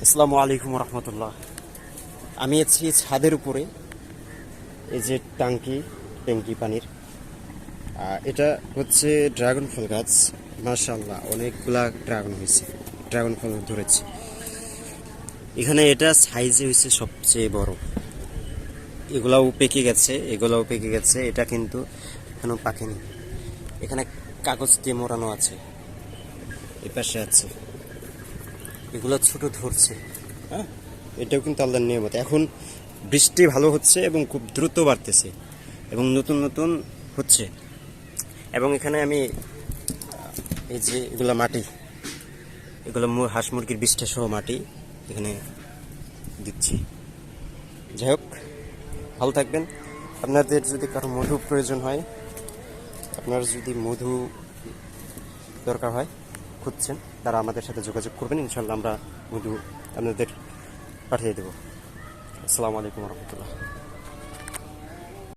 আসসালামু আলাইকুম রহমতুল্লাহ। আমি আছি ছাদের উপরে। এই যে ট্যাঙ্কি পানির, এটা হচ্ছে ড্রাগন ফল গাছ। মাশাআল্লাহ, অনেকগুলা ড্রাগন ফল ধরেছে এখানে। এটা সাইজে হয়েছে সবচেয়ে বড়। এগুলাও পেকে গেছে, এটা কিন্তু এখনো পাকেনি। এখানে কাগজ দিয়ে মোড়ানো আছে, এই পাশে আছে। এগুলো ছোট ধরছে। হ্যাঁ, এটাও কিন্তু আল্লাহর নিয়ামত। এখন বৃষ্টি ভালো হচ্ছে এবং খুব দ্রুত বাড়তেছে এবং নতুন নতুন হচ্ছে। এবং এখানে আমি এই যে এগুলো মাটি, এগুলো হাঁস মুরগির বিষ্ঠা সহ মাটি এখানে দিচ্ছি। যাই হোক, ভালো থাকবেন। আপনাদের যদি কারো মধু প্রয়োজন হয়, আপনার যদি মধু দরকার হয়, খুঁজছেন, তারা আমাদের সাথে যোগাযোগ করবেন। ইনশাল্লাহ আমরা মধু আপনাদের পাঠিয়ে দেবো। আসসালামু আলাইকুম রহমতুল্লাহ।